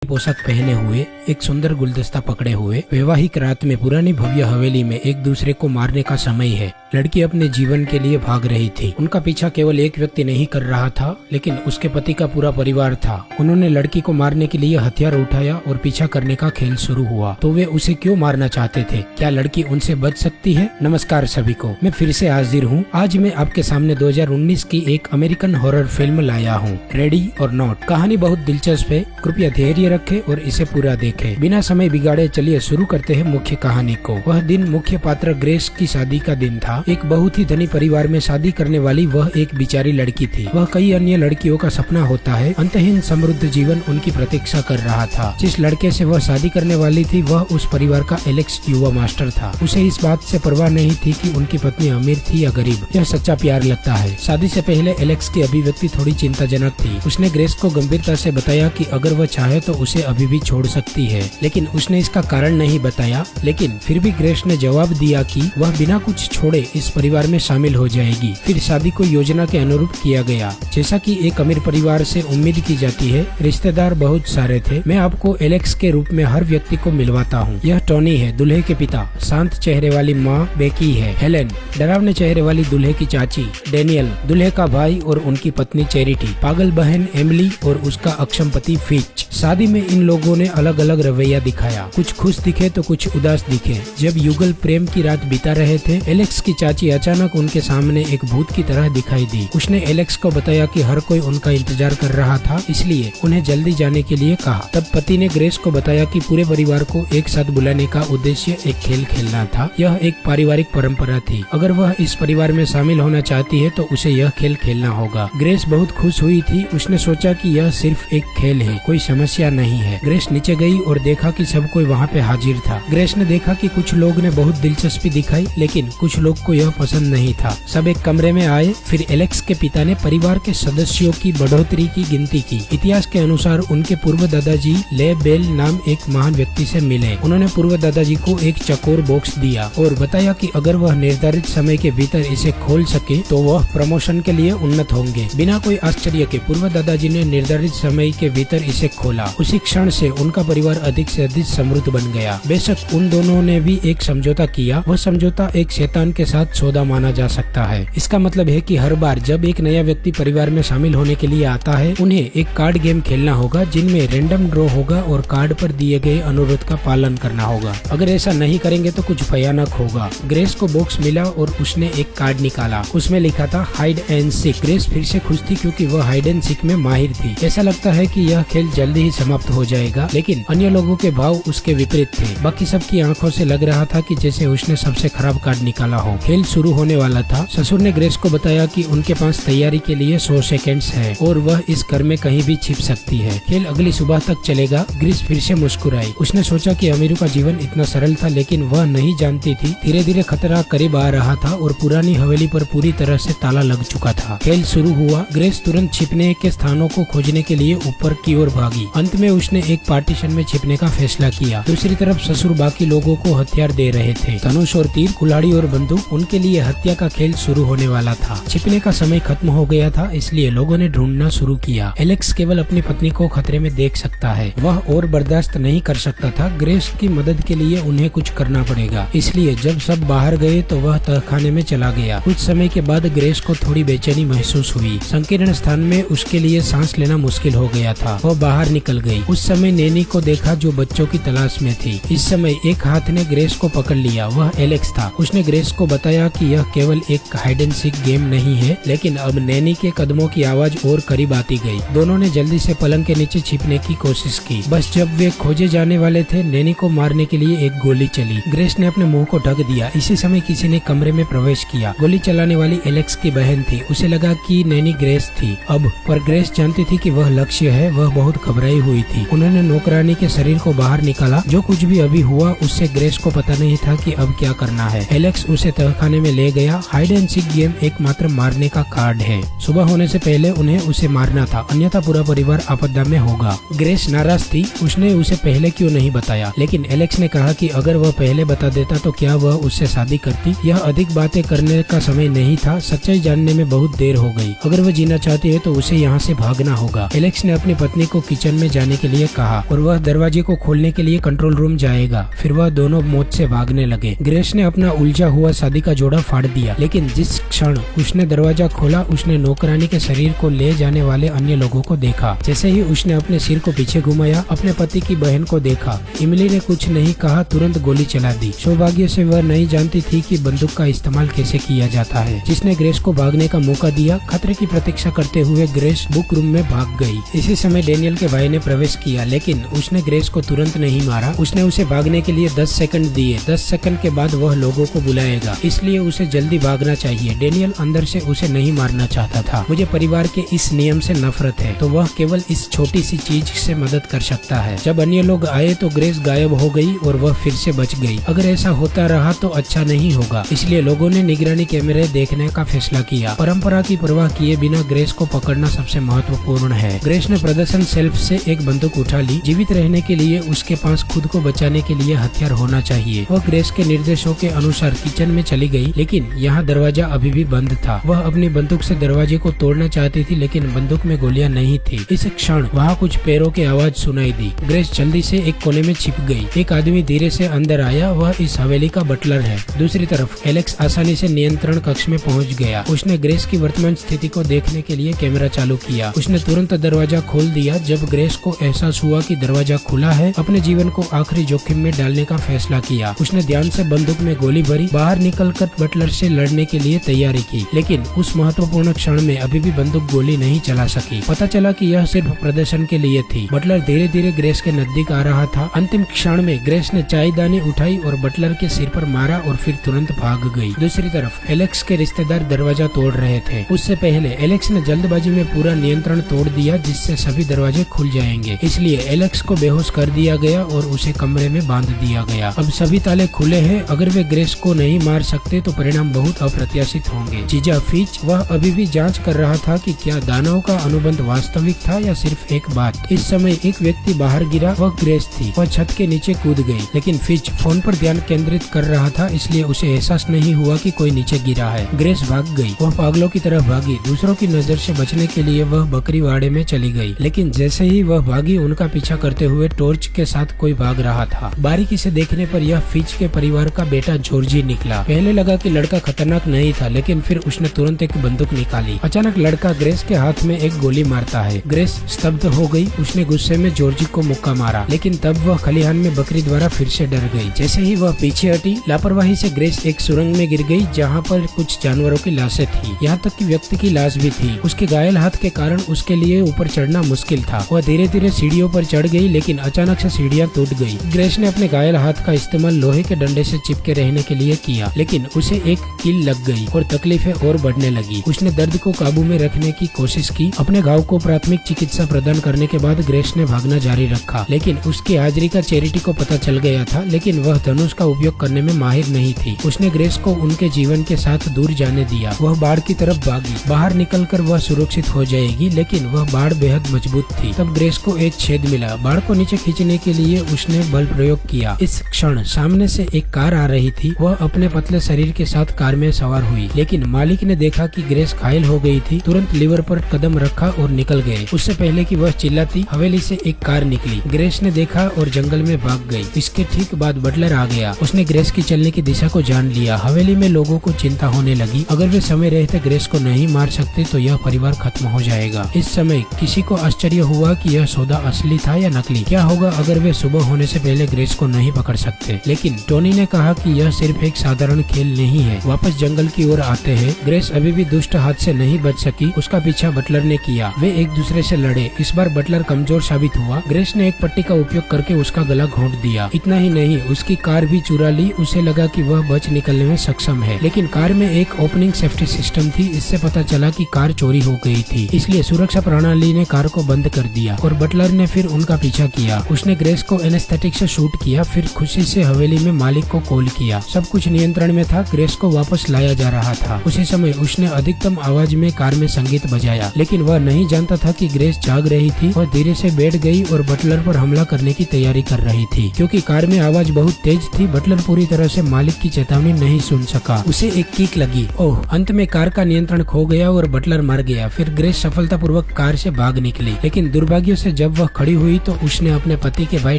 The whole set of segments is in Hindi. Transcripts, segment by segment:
पोशाक पहने हुए, एक सुंदर गुलदस्ता पकड़े हुए, वैवाहिक रात में पुरानी भव्य हवेली में एक दूसरे को मारने का समय है। लड़की अपने जीवन के लिए भाग रही थी। उनका पीछा केवल एक व्यक्ति नहीं कर रहा था, लेकिन उसके पति का पूरा परिवार था। उन्होंने लड़की को मारने के लिए हथियार उठाया और पीछा करने का खेल शुरू हुआ। तो वे उसे क्यों मारना चाहते थे? क्या लड़की उनसे बच सकती है? नमस्कार सभी को, मैं फिर से हाजिर हूँ। आज मैं आपके सामने 2019 की एक अमेरिकन हॉरर फिल्म लाया हूँ, रेडी और नॉट। कहानी बहुत दिलचस्प है, कृपया धैर्य रखें और इसे पूरा देखें। बिना समय बिगाड़े चलिए शुरू करते हैं मुख्य कहानी को। वह दिन मुख्य पात्र ग्रेस की शादी का दिन था। एक बहुत ही धनी परिवार में शादी करने वाली वह एक बिचारी लड़की थी। वह कई अन्य लड़कियों का सपना होता है। अंतहीन समृद्ध जीवन उनकी प्रतीक्षा कर रहा था। जिस लड़के से वह शादी करने वाली थी वह उस परिवार का एलेक्स युवा मास्टर था। उसे इस बात से परवाह नहीं थी कि उनकी पत्नी अमीर थी या गरीब। यह सच्चा प्यार लगता है। शादी से पहले एलेक्स की अभिव्यक्ति थोड़ी चिंताजनक थी। उसने ग्रेस को गंभीरता से बताया कि अगर वह चाहे तो उसे अभी भी छोड़ सकती है, लेकिन उसने इसका कारण नहीं बताया। लेकिन फिर भी ग्रेस ने जवाब दिया कि वह बिना कुछ छोड़े इस परिवार में शामिल हो जाएगी। फिर शादी को योजना के अनुरूप किया गया। जैसा कि एक अमीर परिवार से उम्मीद की जाती है, रिश्तेदार बहुत सारे थे। मैं आपको एलेक्स के रूप में हर व्यक्ति को मिलवाता हूँ। यह टोनी है, दूल्हे के पिता। शांत चेहरे वाली माँ बेकी है। हेलेन, डरावने चेहरे वाली दूल्हे की चाची। डेनियल, दूल्हे का भाई और उनकी पत्नी चैरिटी। पागल बहन एमिली और उसका अक्षम पति फिच। शादी में इन लोगों ने अलग अलग रवैया दिखाया। कुछ खुश दिखे तो कुछ उदास दिखे। जब युगल प्रेम की रात बिता रहे थे, एलेक्स की चाची अचानक उनके सामने एक भूत की तरह दिखाई दी। उसने एलेक्स को बताया कि हर कोई उनका इंतजार कर रहा था, इसलिए उन्हें जल्दी जाने के लिए कहा। तब पति ने ग्रेस को बताया कि पूरे परिवार को एक साथ बुलाने का उद्देश्य एक खेल खेलना था। यह एक पारिवारिक परंपरा थी। अगर वह इस परिवार में शामिल होना चाहती है तो उसे यह खेल खेलना होगा। ग्रेस बहुत खुश हुई थी। उसने सोचा कि यह सिर्फ एक खेल है, कोई समस्या नहीं है। ग्रेस नीचे गई और देखा कि सब कोई वहाँ पे हाजिर था। ग्रेस ने देखा कि कुछ लोग ने बहुत दिलचस्पी दिखाई, लेकिन कुछ लोग को यह पसंद नहीं था। सब एक कमरे में आए। फिर एलेक्स के पिता ने परिवार के सदस्यों की बढ़ोतरी की गिनती की। इतिहास के अनुसार उनके पूर्व दादाजी ले बेल नाम एक महान व्यक्ति से मिले। उन्होंने पूर्व दादाजी को एक चकोर बॉक्स दिया और बताया कि अगर वह निर्धारित समय के भीतर इसे खोल सके तो वह प्रमोशन के लिए उन्नत होंगे। बिना कोई आश्चर्य के पूर्व दादाजी ने निर्धारित समय के भीतर इसे खोला। उसी क्षण से उनका परिवार अधिक से अधिक समृद्ध बन गया। बेशक उन दोनों ने भी एक समझौता किया। वह समझौता एक शैतान के साथ सौदा माना जा सकता है। इसका मतलब है कि हर बार जब एक नया व्यक्ति परिवार में शामिल होने के लिए आता है, उन्हें एक कार्ड गेम खेलना होगा जिनमें रैंडम ड्रॉ होगा और कार्ड पर दिए गए अनुरोध का पालन करना होगा। अगर ऐसा नहीं करेंगे तो कुछ भयानक होगा। ग्रेस को बॉक्स मिला और उसने एक कार्ड निकाला। उसमें लिखा था हाइड एंड सीक। ग्रेस फिर से खुश थी क्योंकि वह हाइड एंड सीक में माहिर थी। ऐसा लगता है कि यह खेल जल्दी ही समाप्त हो जाएगा, लेकिन अन्य लोगों के भाव उसके विपरीत थे। बाकी सबकी आंखों से लग रहा था कि जैसे उसने सबसे खराब कार्ड निकाला हो। खेल शुरू होने वाला था। ससुर ने ग्रेस को बताया कि उनके पास तैयारी के लिए 100 सेकेंड्स है और वह इस घर में कहीं भी छिप सकती है। खेल अगली सुबह तक चलेगा। ग्रेस फिर से मुस्कुराई। उसने सोचा कि अमीरों का जीवन इतना सरल था, लेकिन वह नहीं जानती थी धीरे धीरे खतरा करीब आ रहा था और पुरानी हवेली पर पूरी तरह से ताला लग चुका था। खेल शुरू हुआ। ग्रेस तुरंत छिपने के स्थानों को खोजने के लिए ऊपर की ओर भागी। अंत में उसने एक पार्टीशन में छिपने का फैसला किया। दूसरी तरफ ससुर बाकी लोगों को हथियार दे रहे थे, धनुष और तीर, कुल्हाड़ी और बंदूक। उनके लिए हत्या का खेल शुरू होने वाला था। छिपने का समय खत्म हो गया था, इसलिए लोगों ने ढूंढना शुरू किया। एलेक्स केवल अपनी पत्नी को खतरे में देख सकता है। वह और बर्दाश्त नहीं कर सकता था। ग्रेस की मदद के लिए उन्हें कुछ करना पड़ेगा, इसलिए जब सब बाहर गए तो वह तहखाने में चला गया। कुछ समय के बाद ग्रेस को थोड़ी बेचैनी महसूस हुई। संकीर्ण स्थान में उसके लिए सांस लेना मुश्किल हो गया था। वह बाहर निकल गई। उस समय नैनी को देखा जो बच्चों की तलाश में थी। इस समय एक हाथ ने ग्रेस को पकड़ लिया। वह एलेक्स था। उसने ग्रेस को बताया कि यह केवल एक हाइड एंड सीक गेम नहीं है। लेकिन अब नैनी के कदमों की आवाज और करीब आती गई। दोनों ने जल्दी से पलंग के नीचे छिपने की कोशिश की। बस जब वे खोजे जाने वाले थे, नैनी को मारने के लिए एक गोली चली। ग्रेस ने अपने मुंह को ढक दिया। इसी समय किसी ने कमरे में प्रवेश किया। गोली चलाने वाली एलेक्स की बहन थी। उसे लगा कि नैनी ग्रेस थी। अब पर ग्रेस जानती थी कि वह लक्ष्य है। वह बहुत घबराई हुई थी। उन्होंने नौकरानी के शरीर को बाहर निकाला। जो कुछ भी अभी हुआ उससे ग्रेस को पता नहीं था कि अब क्या करना है। एलेक्स उसे तहखाने में ले गया। हाइड एंड सीक गेम एकमात्र मारने का कार्ड है। सुबह होने से पहले उन्हें उसे मारना था, अन्यथा पूरा परिवार आपदा में होगा। ग्रेस नाराज थी। उसने उसे पहले क्यों नहीं बताया, लेकिन एलेक्स ने कहा कि अगर वह पहले बता देता तो क्या वह उससे शादी करती। यह अधिक बातें करने का समय नहीं था। सच्चाई जानने में बहुत देर हो गई। अगर वह जीना चाहती है तो उसे यहाँ से भागना होगा। एलेक्स ने अपनी पत्नी को किचन में जाने जाने के लिए कहा और वह दरवाजे को खोलने के लिए कंट्रोल रूम जाएगा। फिर वह दोनों मौत से भागने लगे। ग्रेस ने अपना उलझा हुआ शादी का जोड़ा फाड़ दिया, लेकिन जिस क्षण उसने दरवाजा खोला उसने नौकरानी के शरीर को ले जाने वाले अन्य लोगों को देखा। जैसे ही उसने अपने सिर को पीछे घुमाया, अपने पति की बहन को देखा। इमली ने कुछ नहीं कहा, तुरंत गोली चला दी। सौभाग्य से वह नहीं जानती थी कि बंदूक का इस्तेमाल कैसे किया जाता है, जिसने ग्रेस को भागने का मौका दिया। खतरे की प्रतीक्षा करते हुए ग्रेस बुक रूम में भाग गई। इसी समय डेनियल के भाई ने प्रवेश किया, लेकिन उसने ग्रेस को तुरंत नहीं मारा। उसने उसे भागने के लिए 10 सेकंड दिए। 10 सेकंड के बाद वह लोगों को बुलाएगा, इसलिए उसे जल्दी भागना चाहिए। डेनियल अंदर से उसे नहीं मारना चाहता था। मुझे परिवार के इस नियम से नफरत है, तो वह केवल इस छोटी सी चीज से मदद कर सकता है। जब अन्य लोग आए तो ग्रेस गायब हो गई और वह फिर से बच गई। अगर ऐसा होता रहा तो अच्छा नहीं होगा, इसलिए लोगों ने निगरानी कैमरे देखने का फैसला किया। परंपरा की परवाह किए बिना ग्रेस को पकड़ना सबसे महत्वपूर्ण है। ग्रेस ने प्रदर्शन शेल्फ से एक बंदूक उठा ली। जीवित रहने के लिए उसके पास खुद को बचाने के लिए हथियार होना चाहिए। वह ग्रेस के निर्देशों के अनुसार किचन में चली गई, लेकिन यहाँ दरवाजा अभी भी बंद था। वह अपनी बंदूक से दरवाजे को तोड़ना चाहती थी, लेकिन बंदूक में गोलियां नहीं थी। इस क्षण वहाँ कुछ पैरों की आवाज सुनाई दी। ग्रेस जल्दी से एक कोने में छिप गई। एक आदमी धीरे से अंदर आया। वह इस हवेली का बटलर है। दूसरी तरफ एलेक्स आसानी से नियंत्रण कक्ष में पहुंच गया। उसने ग्रेस की वर्तमान स्थिति को देखने के लिए कैमरा चालू किया। उसने तुरंत दरवाजा खोल दिया। जब ग्रेस को एहसास हुआ कि दरवाजा खुला है, अपने जीवन को आखिरी जोखिम में डालने का फैसला किया। उसने ध्यान से बंदूक में गोली भरी, बाहर निकलकर बटलर से लड़ने के लिए तैयारी की, लेकिन उस महत्वपूर्ण क्षण में अभी भी बंदूक गोली नहीं चला सकी। पता चला कि यह सिर्फ प्रदर्शन के लिए थी। बटलर धीरे धीरे ग्रेस के नजदीक आ रहा था। अंतिम क्षण में ग्रेस ने चायदानी उठाई और बटलर के सिर पर मारा और फिर तुरंत भाग गई। दूसरी तरफ एलेक्स के रिश्तेदार दरवाजा तोड़ रहे थे। उससे पहले एलेक्स ने जल्दबाजी में पूरा नियंत्रण तोड़ दिया, जिससे सभी दरवाजे खुल जाएंगे। इसलिए एलेक्स को बेहोश कर दिया गया और उसे कमरे में बांध दिया गया। अब सभी ताले खुले हैं। अगर वे ग्रेस को नहीं मार सकते तो परिणाम बहुत अप्रत्याशित होंगे। जीजा फिच, वह अभी भी जांच कर रहा था कि क्या दानव का अनुबंध वास्तविक था या सिर्फ एक बात। इस समय एक व्यक्ति बाहर गिरा। वह ग्रेस थी। वह छत के नीचे कूद गई, लेकिन फिच फोन पर ध्यान केंद्रित कर रहा था, इसलिए उसे एहसास नहीं हुआ कि कोई नीचे गिरा है। ग्रेस भाग गई। वह पागलों की तरह भागी। दूसरों की नजर से बचने के लिए वह बकरीवाड़े में चली गई, लेकिन जैसे ही वह भागी, उनका पीछा करते हुए टॉर्च के साथ कोई भाग रहा था। बारीकी से देखने पर यह फिच के परिवार का बेटा जॉर्जी निकला। पहले लगा कि लड़का खतरनाक नहीं था, लेकिन फिर उसने तुरंत एक बंदूक निकाली। अचानक लड़का ग्रेस के हाथ में एक गोली मारता है। ग्रेस स्तब्ध हो गई। उसने गुस्से में जॉर्जी को मुक्का मारा, लेकिन तब वह खलिहान में बकरी द्वारा फिर से डर गई। जैसे ही वह पीछे हटी, लापरवाही से ग्रेस एक सुरंग में गिर गई, जहाँ पर कुछ जानवरों की लाशें थी। यहाँ तक कि व्यक्ति की लाश भी थी। उसके घायल हाथ के कारण उसके लिए ऊपर चढ़ना मुश्किल था। वह धीरे धीरे सीढ़ियों पर चढ़ गई, लेकिन अचानक से सीढ़ियाँ टूट गई। ग्रेस ने अपने घायल हाथ का इस्तेमाल लोहे के डंडे से चिपके रहने के लिए किया, लेकिन उसे एक कील लग गई और तकलीफें और बढ़ने लगी। उसने दर्द को काबू में रखने की कोशिश की। अपने घाव को प्राथमिक चिकित्सा प्रदान करने के बाद ग्रेस ने भागना जारी रखा, लेकिन उसकी हाजिरी का चैरिटी को पता चल गया था, लेकिन वह धनुष का उपयोग करने में माहिर नहीं थी। उसने ग्रेस को उनके जीवन के साथ दूर जाने दिया। वह बाढ़ की तरफ भागी। बाहर निकलकर वह सुरक्षित हो जाएगी, लेकिन वह बाढ़ बेहद मजबूत थी। तब ग्रेस को एक छेद मिला। बाढ़ को नीचे खींचने के लिए उसने बल प्रयोग किया। इस क्षण सामने से एक कार आ रही थी। वह अपने पतले शरीर के साथ कार में सवार हुई, लेकिन मालिक ने देखा कि ग्रेस घायल हो गई थी। तुरंत लीवर पर कदम रखा और निकल गए। उससे पहले कि वह चिल्लाती, हवेली से एक कार निकली। ग्रेस ने देखा और जंगल में भाग गई। इसके ठीक बाद बटलर आ गया। उसने ग्रेस की चलने की दिशा को जान लिया। हवेली में लोगों को चिंता होने लगी। अगर वे समय रहते ग्रेस को नहीं मार सकते तो यह परिवार खत्म हो जाएगा। इस समय किसी को आश्चर्य हुआ कि यह सौदा असली था या नकली। क्या होगा अगर वे सुबह होने से पहले ग्रेस को नहीं पकड़ सकते। लेकिन टोनी ने कहा कि यह सिर्फ एक साधारण खेल नहीं है। वापस जंगल की ओर आते हैं। ग्रेस अभी भी दुष्ट हाथ से नहीं बच सकी। उसका पीछा बटलर ने किया। वे एक दूसरे से लड़े। इस बार बटलर कमजोर साबित हुआ। ग्रेस ने एक पट्टी का उपयोग करके उसका गला घोंट दिया। इतना ही नहीं, उसकी कार भी चुरा ली। उसे लगा कि वह बच निकलने में सक्षम है, लेकिन कार में एक ओपनिंग सेफ्टी सिस्टम थी। इससे पता चला कि कार चोरी हो गई थी, इसलिए सुरक्षा प्रणाली ने कार को बंद कर दिया और बटलर ने फिर उनका पीछा किया। उसने ग्रेस को एनेस्थेटिक से शूट किया, फिर खुशी से हवेली में मालिक को कॉल किया। सब कुछ नियंत्रण में था। ग्रेस को वापस लाया जा रहा था। उसी समय उसने अधिकतम आवाज में कार में संगीत बजाया, लेकिन वह नहीं जानता था कि ग्रेस जाग रही थी। वह धीरे से बैठ गई और बटलर पर हमला करने की तैयारी कर रही थी। क्योंकि कार में आवाज बहुत तेज थी, बटलर पूरी तरह से मालिक की चेतावनी नहीं सुन सका। उसे एक किक लगी। ओह! अंत में कार का नियंत्रण खो गया और बटलर मर गया। फिर ग्रेस सफलतापूर्वक कार से भाग निकली, लेकिन दुर्भाग्य से जब वह खड़ी हुई तो उसने अपने पति के भाई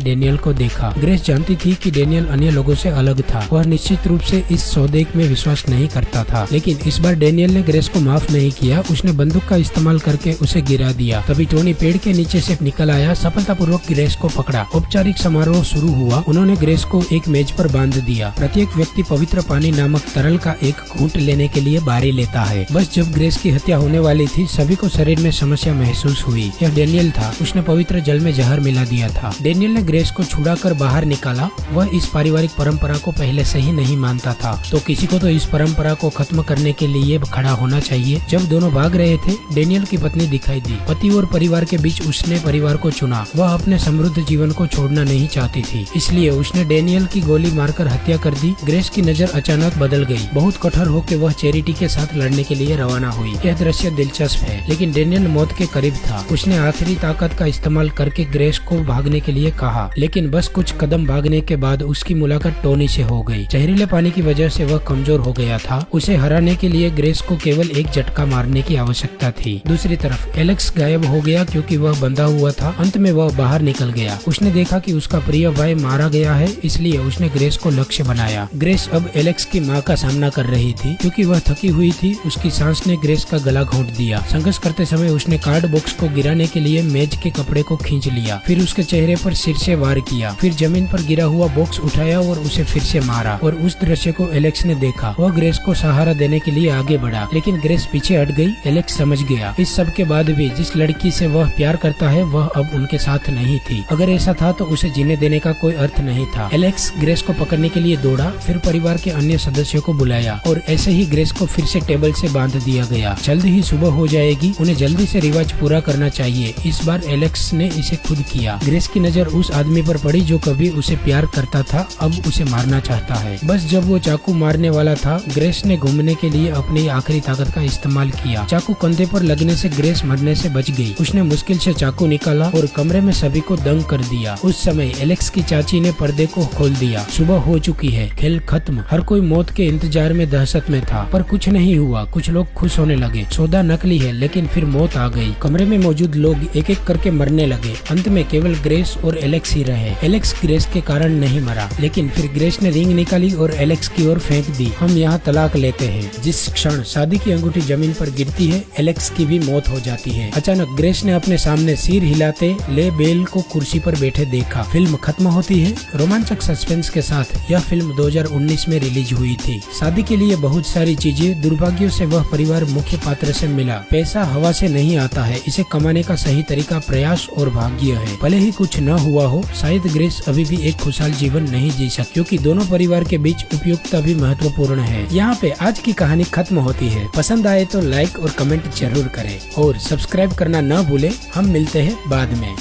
डेनियल को देखा। ग्रेस जानती थी कि डेनियल अन्य लोगों से अलग था। वह निश्चित रूप से इस सौदे में विश्वास नहीं करता था, लेकिन इस बार डेनियल ने ग्रेस को माफ नहीं किया। उसने बंदूक का इस्तेमाल करके उसे गिरा दिया। तभी टोनी पेड़ के नीचे से निकल आया, सफलतापूर्वक ग्रेस को पकड़ा। औपचारिक समारोह शुरू हुआ। उन्होंने ग्रेस को एक मेज पर बांध दिया। प्रत्येक व्यक्ति पवित्र पानी नामक तरल का एक घूंट लेने के लिए बारी लेता है। बस जब ग्रेस की हत्या होने वाली थी, सभी को शरीर में समस्या महसूस हुई। यह डेनियल था। उसने पवित्र जल में जहर मिला दिया था। डेनियल ने ग्रेस को छुड़ाकर बाहर निकाला। वह इस पारिवारिक परंपरा को पहले से ही नहीं मानता था, तो किसी को तो इस परंपरा को खत्म करने के लिए खड़ा होना चाहिए। जब दोनों भाग रहे थे, डेनियल की पत्नी दिखाई दी। पति और परिवार के बीच उसने परिवार को चुना। वह अपने समृद्ध जीवन को छोड़ना नहीं चाहती थी, इसलिए उसने डेनियल की गोली मारकर हत्या कर दी। ग्रेस की नजर अचानक बदल गई। बहुत कठोर होकर वह चैरिटी के साथ लड़ने के लिए रवाना हुई। यह दृश्य दिलचस्प है, लेकिन डेनियल मौत के करीब था। उसने आखिरी ताकत का इस्तेमाल करके ग्रेस को भागने के लिए कहा, लेकिन बस कुछ कदम भागने के बाद उसकी मुलाकात टोनी से हो गई। जहरीले पानी की वजह से वह कमजोर हो गया था। उसे हराने के लिए ग्रेस को केवल एक झटका मारने की आवश्यकता थी। दूसरी तरफ एलेक्स गायब हो गया क्योंकि वह बंधा हुआ था। अंत में वह बाहर निकल गया। उसने देखा कि उसका प्रिय भाई मारा गया है, इसलिए उसने ग्रेस को लक्ष्य बनाया। ग्रेस अब एलेक्स की मां का सामना कर रही थी। क्योंकि वह थकी हुई थी, उसकी सांस ने ग्रेस का गला घोंट दिया। संघर्ष करते समय उसने कार्ड बॉक्स को गिराने के लिए मेज के कपड़े को खींच लिया। फिर उसके चेहरे पर सिर से वार किया। फिर जमीन पर गिरा हुआ बॉक्स उठाया और उसे फिर से मारा। और उस दृश्य को एलेक्स ने देखा। वह ग्रेस को सहारा देने के लिए आगे बढ़ा, लेकिन ग्रेस पीछे हट गई। एलेक्स समझ गया। इस सब के बाद भी जिस लड़की से वह प्यार करता है, वह अब उनके साथ नहीं थी। अगर ऐसा था तो उसे जीने देने का कोई अर्थ नहीं था। एलेक्स ग्रेस को पकड़ने के लिए दौड़ा, फिर परिवार के अन्य सदस्यों को बुलाया और ऐसे ही ग्रेस को फिर से टेबल से बांध दिया गया। जल्द ही सुबह हो जाएगी, उन्हें जल्दी से रिवाज पूरा करना चाहिए। इस बार एलेक्स ने इसे खुद किया। ग्रेस की नजर उस आदमी पर पड़ी जो कभी उसे प्यार करता था, अब उसे मारना चाहता है। बस जब वो चाकू मारने वाला था, ग्रेस ने घूमने के लिए अपनी आखिरी ताकत का इस्तेमाल किया। चाकू कंधे पर लगने से ग्रेस मरने से बच गई। उसने मुश्किल से चाकू निकाला और कमरे में सभी को दंग कर दिया। उस समय एलेक्स की चाची ने पर्दे को खोल दिया। सुबह हो चुकी है, खेल खत्म। हर कोई मौत के इंतजार में दहशत में था, पर कुछ नहीं हुआ। कुछ लोग खुश होने लगे। सौदा नकली है, लेकिन फिर मौत आ गई। कमरे में मौजूद लोग एक एक करके मरने लगे। अंत में केवल ग्रेस और एलेक्स ही रहे। एलेक्स ग्रेस के कारण नहीं मरा, लेकिन फिर ग्रेस ने रिंग निकाली और एलेक्स की ओर फेंक दी। हम यहाँ तलाक लेते हैं। जिस क्षण शादी की अंगूठी जमीन पर गिरती है, एलेक्स की भी मौत हो जाती है। अचानक ग्रेस ने अपने सामने सिर हिलाते ले बेल को कुर्सी पर बैठे देखा। फिल्म खत्म होती है। रोमांचक सस्पेंस के साथ यह फिल्म 2019 में रिलीज हुई थी। शादी के लिए बहुत सारी चीजें। दुर्भाग्य से वह परिवार मुख्य पात्र से मिला। पैसा हवा से नहीं आता है, इसे कमाने का सही तरीका प्रयास और भाग्य है। भले ही कुछ न हुआ हो, शायद ग्रेस अभी भी एक खुशहाल जीवन नहीं जी सकती, क्योंकि दोनों परिवार के बीच उपयुक्तता भी महत्वपूर्ण है। यहाँ पे आज की कहानी खत्म होती है। पसंद आए तो लाइक और कमेंट जरूर करें और सब्सक्राइब करना न भूले। हम मिलते हैं बाद में।